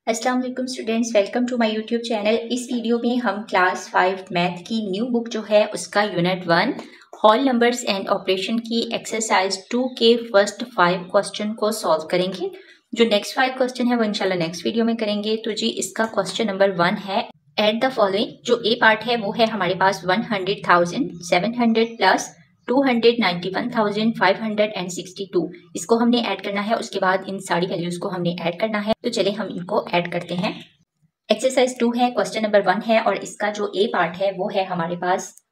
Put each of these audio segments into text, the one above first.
अस्सलाम वालेकुम students, welcome to my YouTube channel. इस वीडियो में हम क्लास 5 मैथ की न्यू बुक जो है उसका unit 1 whole numbers and operation की एक्सरसाइज 2 के फर्स्ट 5 क्वेश्चन को सॉल्व करेंगे। जो नेक्स्ट 5 क्वेश्चन है वो इंशाल्लाह नेक्स्ट वीडियो में करेंगे। तो जी इसका क्वेश्चन नंबर 1 है एट द फॉलोइंग। जो ए पार्ट है वो है हमारे पास 100,700 प्लस 291,562 इसको हमने ऐड करना है। उसके बाद इन सारी वैल्यूज को हमने ऐड करना है। तो चलिए हम इनको ऐड करते हैं। एक्सरसाइज 2 है, क्वेश्चन नंबर 1 है और इसका जो ए पार्ट है वो है हमारे पास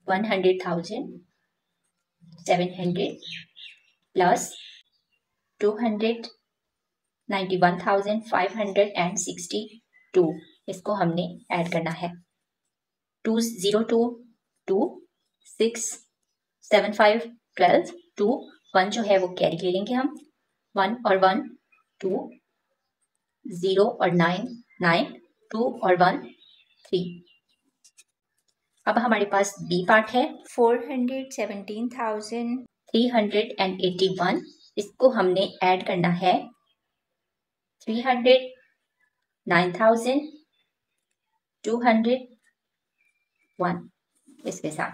100,700 प्लस 291,562 इसको हमने ऐड करना है। 202 2 6 7 5 12 2 1 जो है वो कैरी ले लेंगे हम। 1 और 1 2 0 और 9 9 2 और 1 3। अब हमारे पास बी पार्ट है 417,381 इसको हमने ऐड करना है 309,201 इसके साथ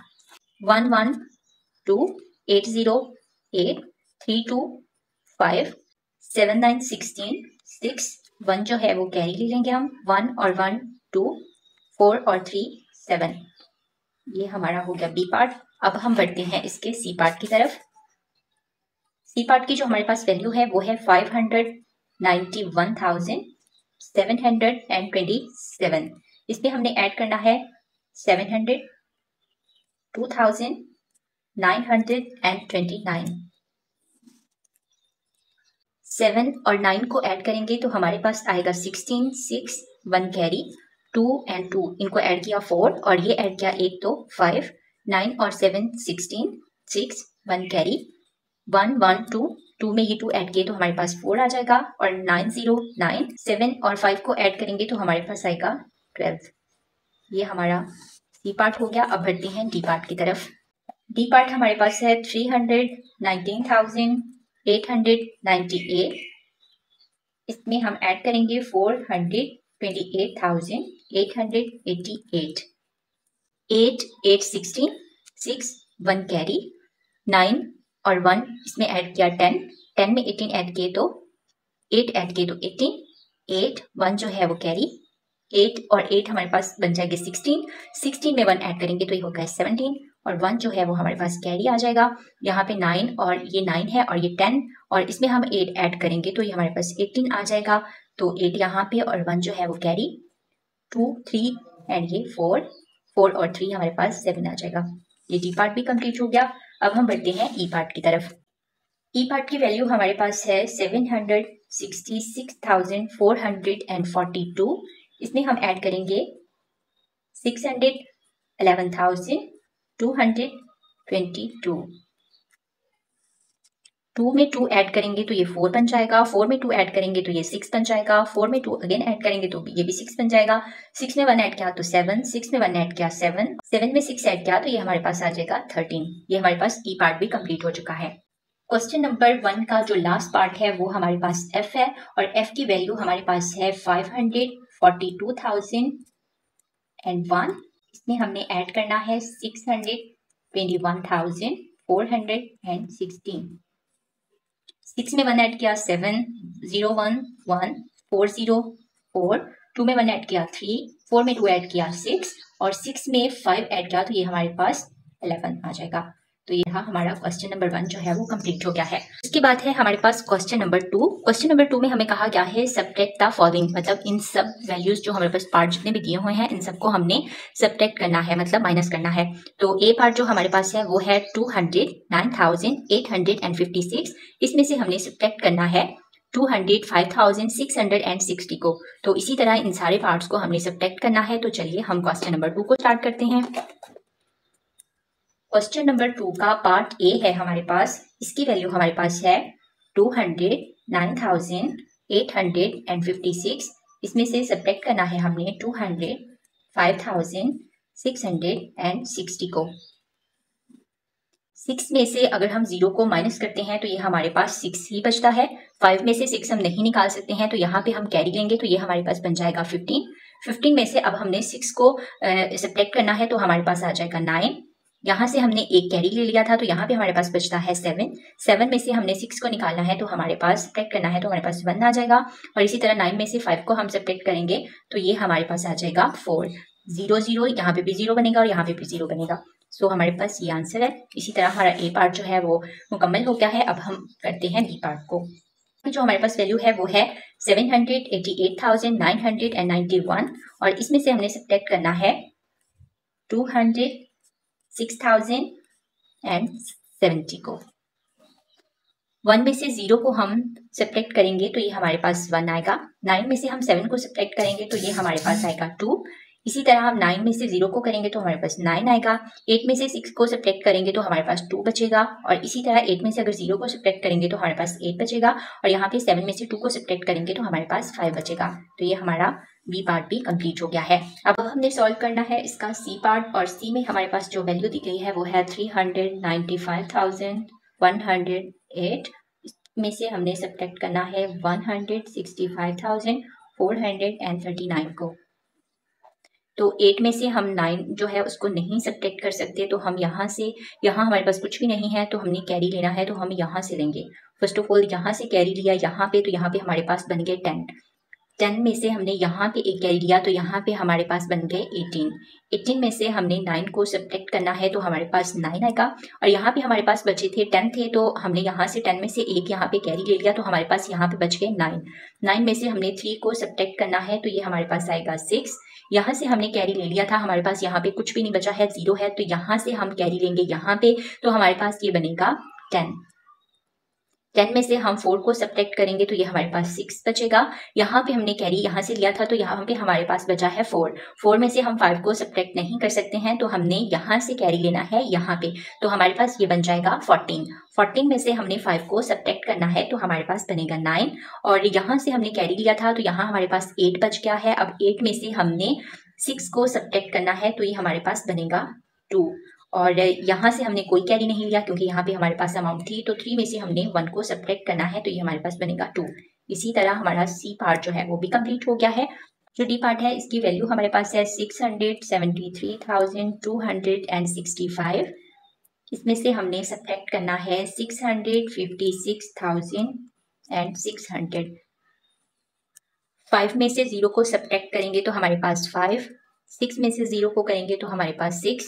112,838,325,79,16 6 1 जो है वो कैरी ले लेंगे हम। 1 और 1 2 4 और 3 7। ये हमारा हो गया बी पार्ट। अब हम बढ़ते हैं इसके सी पार्ट की तरफ। सी पार्ट की जो हमारे पास वैल्यू है वो है 591,727 इसमें हमने ऐड करना है 700 2,929 7 और 9 को ऐड करेंगे तो हमारे पास आएगा 16 6 1 कैरी 2 and 2 इनको ऐड किया 4 और ये ऐड किया 8 तो 5 9 और 7 16 6 1 कैरी 1 1 2 2 में ये 2 ऐड किए तो हमारे पास 4 आ जाएगा और 9 0 9 7 और 5 को ऐड करेंगे तो हमारे पास आएगा 12। ये हमारा सी पार्ट हो गया। अब बढ़ते हैं डी पार्ट की तरफ। डी पार्ट हमारे पास है 319,898 इसमें हम ऐड करेंगे 428,888 8 8 16 6 1 कैरी 9 और 1 इसमें ऐड किया 10 10 में 18 ऐड किए तो 8 ऐड किए तो 18 8 1 जो है वो कैरी 8 और 8 हमारे पास बन जाएंगे 16 16 में 1 ऐड करेंगे तो ये होगा 17 और 1 जो है वो हमारे पास कैरी आ जाएगा। यहाँ पे 9 और ये 9 है और ये 10 और इसमें हम 8 ऐड करेंगे तो ये हमारे पास 18 आ जाएगा। तो 8 यहाँ पे और 1 जो है वो कैरी 2 3 एंड ये 4 4 और 3 हमारे पास 7 आ जाएगा। ये डी पार्ट भी कंप्लीट हो गया। अब हम बढ़ते हैं ई पार्ट की तरफ। ई पार्ट की वैल्यू हमारे पास है 766,442 इसमें हम ऐड करेंगे 611,222 2 में 2 ऐड करेंगे तो ये 4 बन जाएगा। 4 में 2 ऐड करेंगे तो ये 6 बन जाएगा। 4 में 2 अगेन ऐड करेंगे तो ये भी 6 बन जाएगा। 6 में 1 ऐड किया तो 7 6 में 1 ऐड किया 7 7 में 6 ऐड किया तो ये हमारे पास आ जाएगा 13। ये हमारे पास ई पार्ट भी कंप्लीट हो चुका है। क्वेश्चन नंबर 1 का जो लास्ट पार्ट है वो हमारे पास एफ है और एफ की वैल्यू हमारे पास है 542,001 इसमें हमने ऐड करना है 621,416 6 में 1 ऐड किया 7 0 1 1 4 0 4 2 में 1 ऐड किया 3 4 में 2 ऐड किया 6 और 6 में 5 ऐड किया तो ये हमारे पास 11 आ जाएगा। तो ये हमारा क्वेश्चन नंबर 1 जो है वो कंप्लीट हो गया है। उसके बाद है हमारे पास क्वेश्चन नंबर 2। क्वेश्चन नंबर 2 में हमें कहा गया है सब्ट्रैक्ट द फॉलोइंग, मतलब इन सब वैल्यूज जो हमारे पास पार्ट जितने भी दिए हुए हैं इन सबको हमने सब्ट्रैक्ट करना है, मतलब माइनस करना है। तो ए पार्ट जो हमारे पास है वो है 209,856 इसमें से हमने सब्ट्रैक्ट करना है 205,660 को। तो इसी तरह इन सारे पार्ट्स को हमने सब्ट्रैक्ट करना है। तो चलिए हम क्वेश्चन नंबर 2 को स्टार्ट करते हैं। क्वेश्चन नंबर 2 का पार्ट ए है हमारे पास, इसकी वैल्यू हमारे पास है 209,856 इसमें से सब्ट्रैक्ट करना है हमने 205,660 को। 6 में से अगर हम 0 को माइनस करते हैं तो ये हमारे पास 6 ही बचता है। 5 में से 6 हम नहीं निकाल सकते हैं तो यहाँ पे हम कैरी लेंगे तो ये हमारे पास बन जाएगा 15। 15 में से अब हमने 6 को सब्ट्रैक्ट करना है तो हमारे पास आ जाएगा 9। यहाँ से हमने एक कैरी ले लिया था तो यहाँ पे हमारे पास बचता है 7। 7 में से हमने 6 को निकालना है तो हमारे पास सब्ट्रैक्ट करना है तो हमारे पास 1 आ जाएगा। और इसी तरह 9 में से 5 को हम सब्ट्रैक्ट करेंगे तो ये हमारे पास आ जाएगा 4। 0 0 यहाँ पे भी 0 बनेगा और यहाँ पे भी 0 बनेगा। सो हमारे पास ये आंसर है। इसी तरह हमारा ए पार्ट जो है वो मुकम्मल हो गया है। अब हम करते हैं बी पार्ट को। जो हमारे पास वैल्यू है वो है 788,991 और इसमें से हमने सब्ट्रैक्ट करना है 206,070 को। 1 में से 0 को हम सब्ट्रैक्ट करेंगे तो ये हमारे पास 1 आएगा। 9 में से हम 7 को सब्ट्रैक्ट करेंगे तो ये हमारे पास आएगा 2। इसी तरह हम 9 में से 0 को करेंगे तो हमारे पास 9 आएगा। 8 में से 6 को सब्ट्रैक्ट करेंगे तो हमारे पास 2 बचेगा। और इसी तरह 8 में से अगर 0 को सब्ट्रैक्ट करेंगे तो हमारे पास 8 बचेगा। और यहाँ पे 7 में से 2 को सब्ट्रैक्ट करेंगे तो हमारे पास 5 बचेगा। तो ये हमारा बी पार्ट भी कंप्लीट हो गया है। अब हमने सॉल्व करना है इसका सी पार्ट और सी में हमारे पास जो वैल्यू दी गई है वो है 395,108 में से हमने सब्ट्रैक्ट करना है 165,439 को। तो 8 में से हम 9 जो है उसको नहीं सब्ट्रैक्ट कर सकते तो हम यहाँ से, यहाँ हमारे पास कुछ भी नहीं है तो हमने कैरी लेना है तो हम यहाँ से लेंगे। फर्स्ट ऑफ ऑल यहाँ से कैरी लिया यहाँ पे तो यहाँ पे हमारे पास बन गए 10। 10 में से हमने यहाँ पे एक कैरी लिया तो यहाँ पे हमारे पास बन गए 18। 18 में से हमने 9 को सब्ट्रैक्ट करना है तो हमारे पास 9 आएगा। और यहाँ पे हमारे पास बचे थे 10 थे तो हमने यहाँ से 10 में से एक यहाँ पे कैरी ले लिया तो हमारे पास यहाँ पे बच गए 9। 9 में से हमने 3 को सब्ट्रैक्ट करना है तो ये हमारे पास आएगा 6। यहाँ से हमने कैरी ले लिया था, हमारे पास यहाँ पे कुछ भी नहीं बचा है, 0 है, तो यहाँ से हम कैरी लेंगे यहाँ पे तो हमारे पास ये बनेगा 10। 10 में से हम 4 को सब्ट्रैक्ट करेंगे तो ये हमारे पास 6 बचेगा। यहाँ पे हमने कैरी यहाँ से लिया था तो यहाँ पे हमारे पास बचा है 4। 4 में से हम 5 को सब्ट्रैक्ट नहीं कर सकते हैं तो हमने यहाँ से कैरी लेना है यहाँ पे तो हमारे पास ये बन जाएगा 14। 14 में से हमने 5 को सब्ट्रैक्ट करना है तो हमारे पास बनेगा 9। और यहाँ से हमने कैरी लिया था तो यहाँ हमारे पास 8 बच गया है। अब 8 में से हमने 6 को सब्ट्रैक्ट करना है तो ये हमारे पास बनेगा 2। और यहाँ से हमने कोई कैरी नहीं लिया क्योंकि यहाँ पे हमारे पास अमाउंट थी तो 3 में से हमने 1 को सब्ट्रैक्ट करना है तो ये हमारे पास बनेगा 2। इसी तरह हमारा सी पार्ट जो है वो भी कंप्लीट हो गया है। जो डी पार्ट है इसकी वैल्यू हमारे पास है 673,265। इसमें से हमने सब्ट्रैक्ट करना है 656,600। 5 में से 0 को सब्ट्रैक्ट करेंगे तो हमारे पास 5। 6 में से 0 को करेंगे तो हमारे पास 6।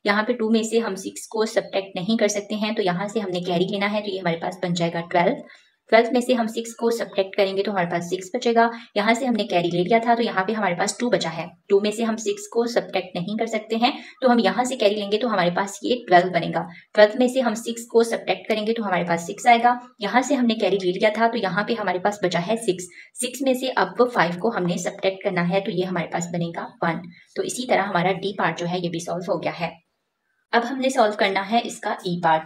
यहाँ पे 2 में से हम 6 को सब्ट्रैक्ट नहीं कर सकते हैं तो यहाँ से हमने कैरी लेना है तो ये हमारे पास बन जाएगा 12। 12 में से हम 6 को सब्ट्रैक्ट करेंगे तो हमारे पास 6 बचेगा। यहाँ से हमने कैरी ले लिया था तो यहाँ पे हमारे पास 2 बचा है। 2 में से हम 6 को सब्ट्रैक्ट नहीं कर सकते हैं तो हम यहाँ से कैरी लेंगे तो हमारे पास ये 12 बनेगा। 12 में से हम 6 को सब्ट्रैक्ट करेंगे तो हमारे पास 6 आएगा। यहाँ से हमने कैरी ले लिया था तो यहाँ पे हमारे पास बचा है 6। 6 में से अब 5 को हमने सब्ट्रैक्ट करना है तो ये हमारे पास बनेगा 1। तो इसी तरह हमारा डी पार्ट जो है ये भी सॉल्व हो गया है। अब हमने सॉल्व करना है इसका ई पार्ट।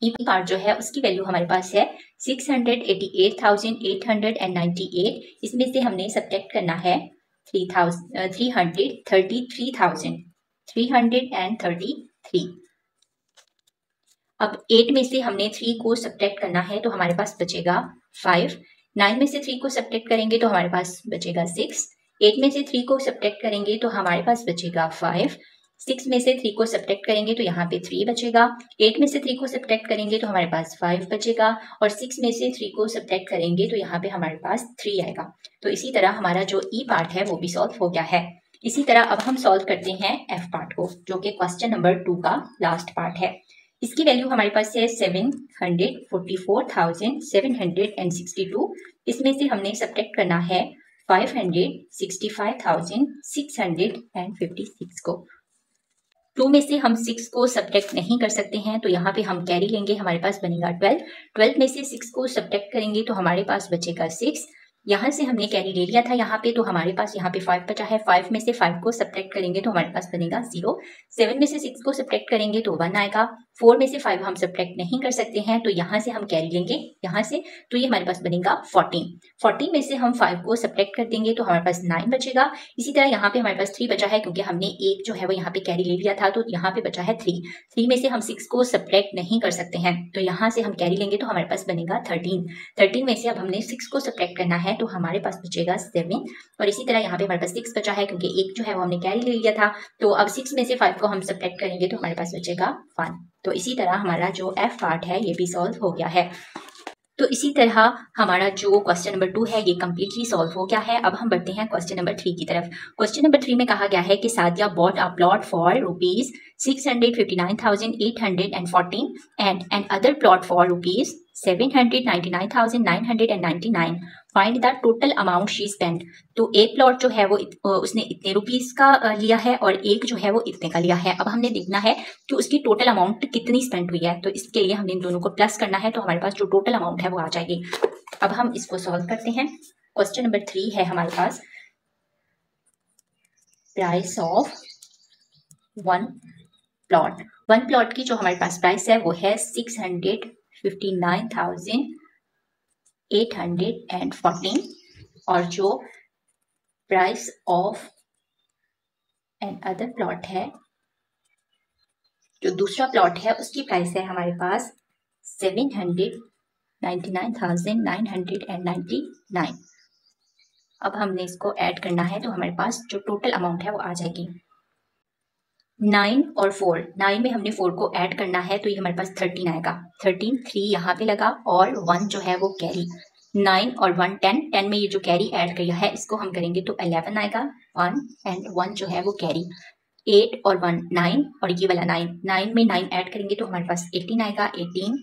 ई पार्ट जो है उसकी वैल्यू हमारे पास है 688,898। इसमें से हमने सब्ट्रैक्ट करना है 333,333। अब 8 में से हमने 3 को सब्ट्रैक्ट करना है तो हमारे पास बचेगा 5। 9 में से 3 को सब्ट्रैक्ट करेंगे तो हमारे पास बचेगा 6। 8 में से 3 को सब्ट्रैक्ट करेंगे तो हमारे पास बचेगा 5। 6 में से 3 को सब्ट्रैक्ट करेंगे तो यहाँ पे 3 बचेगा। 8 में से 3 को सब्ट्रैक्ट करेंगे तो हमारे पास 5 बचेगा। और 6 में से 3 को सब्ट्रैक्ट करेंगे तो यहाँ पे हमारे पास 3 आएगा। तो इसी तरह हमारा जो ई पार्ट है वो भी सॉल्व हो गया है। इसी तरह अब हम सॉल्व करते हैं एफ पार्ट को जो कि क्वेश्चन नंबर 2 का लास्ट पार्ट है। इसकी वैल्यू हमारे पास है 744,762। इसमें से हमने सब्ट्रैक्ट करना है 565,656 को। 2 में से हम 6 को सब्ट्रैक्ट नहीं कर सकते हैं तो यहाँ पे हम कैरी लेंगे, हमारे पास बनेगा 12। 12 में से 6 को सब्ट्रैक्ट करेंगे तो हमारे पास बचेगा 6। यहाँ से हमने कैरी ले लिया था यहाँ पे तो हमारे पास यहाँ पे 5 बचा है। 5 में से 5 को सब्ट्रैक्ट करेंगे तो हमारे पास बनेगा 0। 7 में से 6 को सब्ट्रैक्ट करेंगे तो 1 आएगा। 4 में से 5 हम सब्ट्रैक्ट नहीं कर सकते हैं, तो यहाँ से हम कैरी लेंगे यहाँ से, तो ये हमारे पास बनेगा 14। 14 में से हम 5 को सब्ट्रैक्ट कर देंगे तो हमारे पास 9 बचेगा। इसी तरह यहाँ पे हमारे पास 3 बचा है, क्योंकि हमने एक जो है वो यहाँ पे कैरी ले लिया था, तो यहाँ पे बचा है 3। 3 में से हम 6 को सब्ट्रैक्ट नहीं कर सकते हैं, तो यहाँ से हम कैरी लेंगे तो हमारे पास बनेगा 13। 13 में से अब हमने 6 को सब्ट्रैक्ट करना है, तो हमारे पास बचेगा 7। और इसी तरह यहाँ पे हमारे पास 6 बचा है, क्योंकि एक जो है वो हमने कैरी ले लिया था। तो अब 6 में से 5 को हम सब्ट्रैक्ट करेंगे तो हमारे पास बचेगा 1। तो इसी तरह हमारा जो F पार्ट है ये भी सॉल्व हो गया है। तो इसी तरह हमारा जो क्वेश्चन नंबर 2 है ये कम्प्लीटली सॉल्व हो गया है। अब हम बढ़ते हैं क्वेश्चन नंबर 3 की तरफ। क्वेश्चन नंबर 3 में कहा गया है कि Sadia bought a plot for ₹659,814 and another plot for ₹799,999। Find the total amount she spend. तो एक प्लॉट जो है वो उसने इतने रुपीस का लिया है और एक जो है वो इतने का लिया है। अब हमने देखना है कि उसकी टोटल अमाउंट कितनी स्पेंड हुई है, तो इसके लिए हमने इन दोनों को प्लस करना है, तो हमारे पास जो टोटल अमाउंट है वो आ जाएगी। अब हम इसको सॉल्व करते हैं। क्वेश्चन नंबर 3 है हमारे पास प्राइस ऑफ वन प्लॉट की जो हमारे पास प्राइस है वो है 659,814 और जो price of another plot है, जो दूसरा प्लॉट है उसकी प्राइस है हमारे पास 799,999। अब हमने इसको ऐड करना है, तो हमारे पास जो टोटल अमाउंट है वो आ जाएगी 9 और 4। 9 में हमने 4 को ऐड करना है, तो ये हमारे पास 13 आएगा। 13 3 यहाँ पे लगा और 1 जो है वो कैरी। 9 और 1 10। 10 में ये जो कैरी ऐड किया है इसको हम करेंगे तो 11 आएगा। 1 एंड 1 जो है वो कैरी। 8 और 1 9 और ये वाला 9। 9 में 9 ऐड करेंगे तो हमारे पास 18 आएगा। 18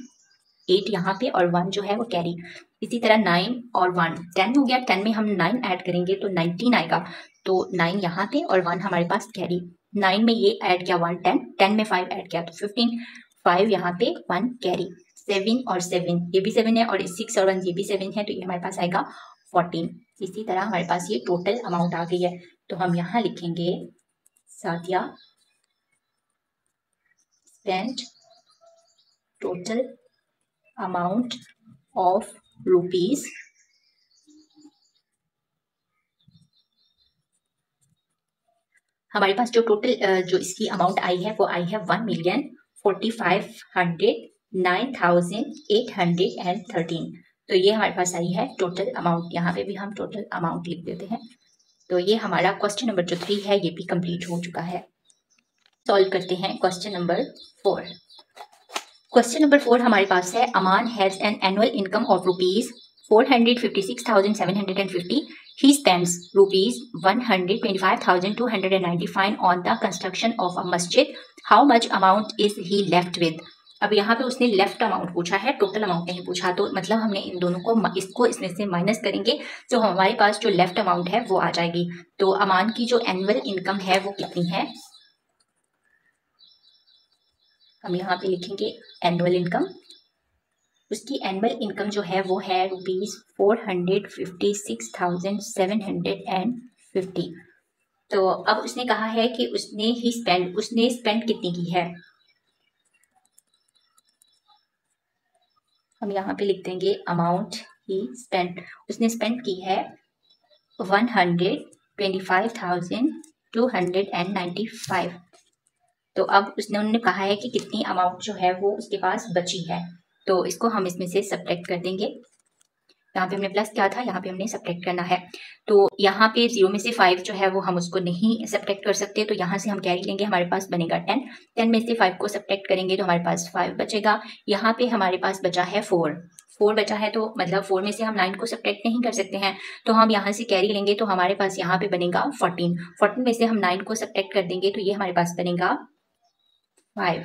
8 यहाँ पे और 1 जो है वो कैरी। इसी तरह 9 और 1 10 हो गया। 10 में हम 9 ऐड करेंगे तो 19 आएगा, तो 9 यहाँ पे और 1 हमारे पास कैरी। 9 में ये ऐड किया 1 10, 10 में 5 ऐड किया तो 15, 5 यहाँ पे 1 कैरी। 7 और 7 ये भी 7 है और 6 और 1 ये भी 7 है, तो ये हमारे पास आएगा 14। इसी तरह हमारे पास ये टोटल अमाउंट आ गई है, तो हम यहाँ लिखेंगे Sadia spent total amount of rupees हमारे पास जो टोटल जो इसकी अमाउंट आई है वो आई है 1,45,09,813। तो ये हमारे पास आई है टोटल अमाउंट। यहाँ पे भी हम टोटल अमाउंट लिख देते हैं। तो ये हमारा क्वेश्चन नंबर जो 3 है ये भी कंप्लीट हो चुका है। सॉल्व करते हैं क्वेश्चन नंबर 4। क्वेश्चन नंबर 4 हमारे पास है Aman has an annual income of ₹456,750. He spends ₹125,295 on the construction of a masjid. How much amount is he left with? अब यहाँ पे उसने लेफ्ट अमाउंट पूछा है, टोटल अमाउंट नहीं पूछा, तो मतलब हमने इन दोनों को इसको इसमें से माइनस करेंगे तो हमारे पास जो लेफ्ट अमाउंट है वो आ जाएगी। तो अमान की जो एनुअल इनकम है वो कितनी है, हम यहाँ पे लिखेंगे एनुअल इनकम। उसकी एनुअल इनकम जो है वो है ₹456,750। तो अब उसने कहा है कि उसने स्पेंड कितनी की है, हम यहाँ पे लिख देंगे अमाउंट ही स्पेंड। उसने स्पेंड की है 125,295। तो अब उन्होंने कहा है कि कितनी अमाउंट जो है वो उसके पास बची है, तो इसको हम इसमें से सब्ट्रैक्ट कर देंगे। यहाँ पे हमने प्लस किया था, यहाँ पे हमने सब्ट्रैक्ट करना है। तो यहाँ पे 0 में से 5 जो है वो हम उसको नहीं सब्ट्रैक्ट कर सकते, तो यहाँ से हम कैरी लेंगे, हमारे पास बनेगा 10। 10 में से 5 को सब्ट्रैक्ट करेंगे तो हमारे पास 5 बचेगा। यहाँ पे हमारे पास बचा है 4 बचा है, तो मतलब 4 में से हम 9 को सब्ट्रैक्ट नहीं कर सकते हैं, तो हम यहाँ से कैरी लेंगे तो हमारे पास यहाँ पे बनेगा 14। 14 में से हम 9 को सब्ट्रैक्ट कर देंगे तो ये हमारे पास बनेगा 5।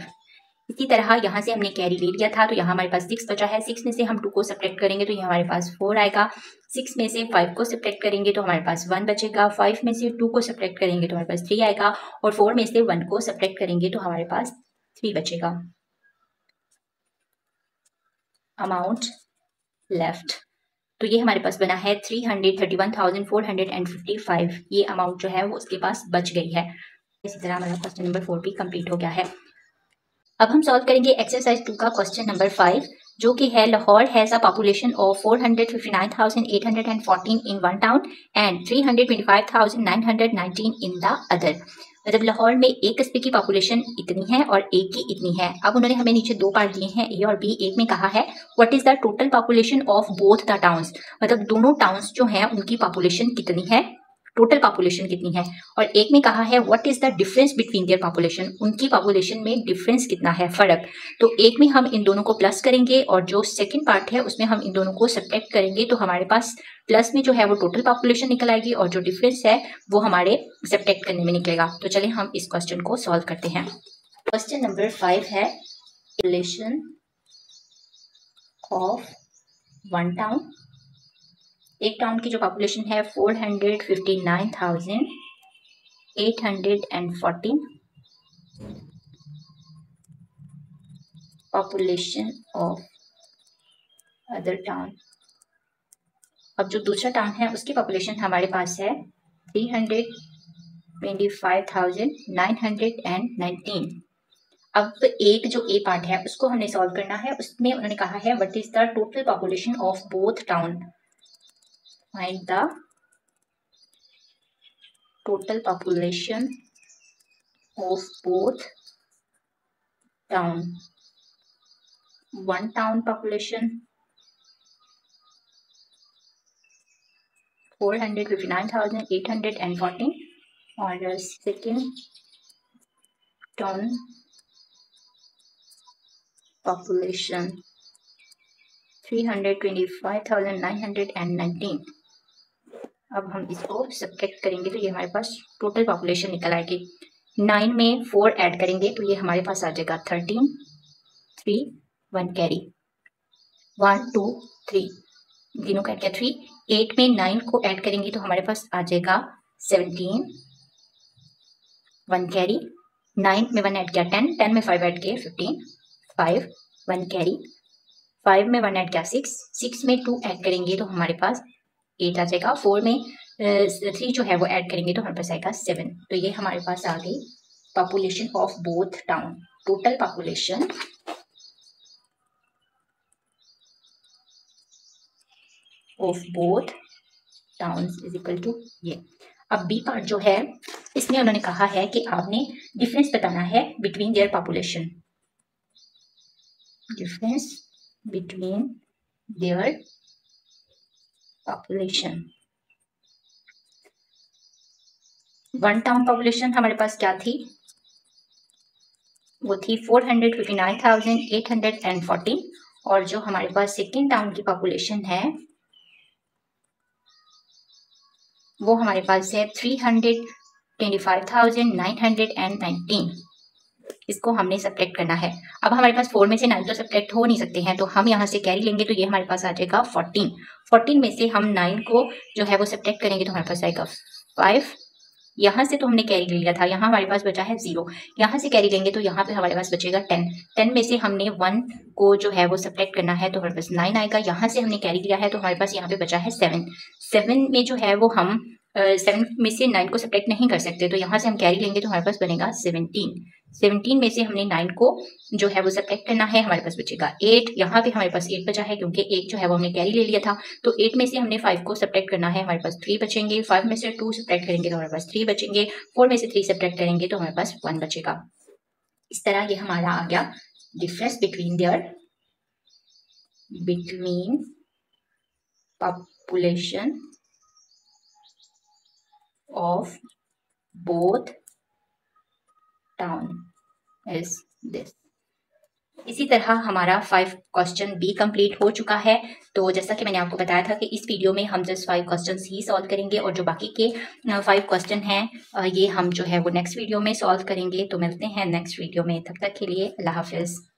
इसी तरह यहाँ से हमने कैरी ले लिया था, तो यहाँ हमारे पास 6 बचा है। 6 में से हम 2 को सब्ट्रैक्ट करेंगे तो ये हमारे पास 4 आएगा। 6 में से 5 को सब्ट्रैक्ट करेंगे तो हमारे पास 1 बचेगा। 5 में से 2 को सब्ट्रैक्ट करेंगे तो हमारे पास 3 आएगा और 4 में से 1 को सब्ट्रैक्ट करेंगे तो हमारे पास 3 बचेगा। अमाउंट लेफ्ट, तो ये हमारे पास बना है 331,455। ये अमाउंट जो है वो उसके पास बच गई है। इसी तरह हमारा क्वेश्चन नंबर 4 भी कंप्लीट हो गया है। अब हम सॉल्व करेंगे एक्सरसाइज 2 का क्वेश्चन नंबर 5, जो कि है Lahore has a population of 459,814 in one town and 325,919 in the other. मतलब लाहौर में एक कस्बे की पॉपुलेशन इतनी है और एक की इतनी है। अब उन्होंने हमें नीचे दो पार्ट दिए हैं, ए और बी। एक में कहा है what is the total population of both the towns, मतलब दोनों टाउन्स जो हैं उनकी पॉपुलेशन कितनी है, टोटल पॉपुलेशन कितनी है। और एक में कहा है what is the difference between their population, उनकी पॉपुलेशन में डिफरेंस कितना है, फर्क। तो एक में हम इन दोनों को प्लस करेंगे और जो सेकंड पार्ट है उसमें हम इन दोनों को सब्ट्रैक्ट करेंगे। तो हमारे पास प्लस में जो है वो टोटल पॉपुलेशन निकल आएगी और जो डिफरेंस है वो हमारे सब्ट्रैक्ट करने में निकलेगा। तो चलिए हम इस क्वेश्चन को सॉल्व करते हैं। क्वेश्चन नंबर 5 है पॉपुलेशन ऑफ वन टाउन। एक टाउन की जो पॉपुलेशन है 459,814, पॉपुलेशन ऑफ अदर टाउन। अब जो दूसरा टाउन है उसकी पॉपुलेशन हमारे पास है 325,919। अब एक जो ए पार्ट है उसको हमने सॉल्व करना है। उसमें उन्होंने कहा है what is the total population of both town, find the total population of both town. One town population 459,814 और second town population 325,919। अब हम इसको सब्ट्रैक्ट करेंगे तो ये हमारे पास टोटल पॉपुलेशन निकल आएगी। 9 में 4 ऐड करेंगे तो ये हमारे पास आ जाएगा 13, 3, 1 कैरी, 1 2 3, तीनों का ऐड किया 3। 8 में 9 को ऐड करेंगे तो हमारे पास आ जाएगा 17, 1 कैरी, 9 में 1 ऐड किया 10, 10 में 5 ऐड किए 15, 5, 1 कैरी, 5 में 1 ऐड किया 6, 6 में 2 ऐड करेंगे तो हमारे पास 8 आ जाएगा। 4 में 3 जो है वो ऐड करेंगे तो हमारे पास आएगा 7। तो ये हमारे पास आ गई population of both town. Total population of both towns is equal to ये। अब बी पार्ट जो है इसमें उन्होंने कहा है कि आपने डिफरेंस बताना है between their population, difference between their population. One town population हमारे पास क्या थी, वो थी 459,814 और जो हमारे पास सेकेंड टाउन की पॉपुलेशन है वो हमारे पास है 325,919। इसको हमने सब्ट्रैक्ट करना है। अब हमारे पास 4 में से 9 तो सब्ट्रैक्ट हो नहीं सकते हैं, तो हम यहाँ से कैरी लेंगे तो ये हमारे पास आ जाएगा 14। 14 में से हम 9 को जो है वो सब्ट्रैक्ट करेंगे तो हमारे पास आएगा 5। यहाँ से तो हमने कैरी ले लिया था, यहाँ हमारे पास बचा है 0। यहाँ से कैरी लेंगे तो यहाँ पे हमारे पास बचेगा 10। 10 में से हमने 1 को जो है वो सब्ट्रैक्ट करना है तो हमारे पास 9 आएगा। यहाँ से हमने कैरी लिया है तो हमारे पास यहाँ पे बचा है 7। 7 में जो है वो हम 7 में से 9 को सब्ट्रैक्ट नहीं कर सकते, तो यहाँ से हम कैरी लेंगे तो हमारे पास बनेगा 17। 17 में से हमने 9 को जो है वो सब्ट्रैक्ट करना है, हमारे पास बचेगा 8। यहाँ पे हमारे पास 8 बचा है क्योंकि 1 जो है वो हमने कैरी ले लिया था। तो 8 में से हमने 5 को सब्ट्रैक्ट करना है, हमारे पास 3 बचेंगे। 5 में से 2 सब्ट्रैक्ट करेंगे तो हमारे पास 3 बचेंगे। 4 में से 3 सब्ट्रैक्ट करेंगे तो हमारे पास 1 बचेगा। इस तरह ये हमारा आ गया difference between population of both town is this। इसी तरह हमारा 5 क्वेश्चन बी कंप्लीट हो चुका है। तो जैसा कि मैंने आपको बताया था कि इस वीडियो में हम जस्ट 5 क्वेश्चन ही सॉल्व करेंगे और जो बाकी के 5 क्वेश्चन हैं ये हम जो है वो नेक्स्ट वीडियो में सॉल्व करेंगे। तो मिलते हैं नेक्स्ट वीडियो में, तब तक के लिए अल्लाह हाफिज़।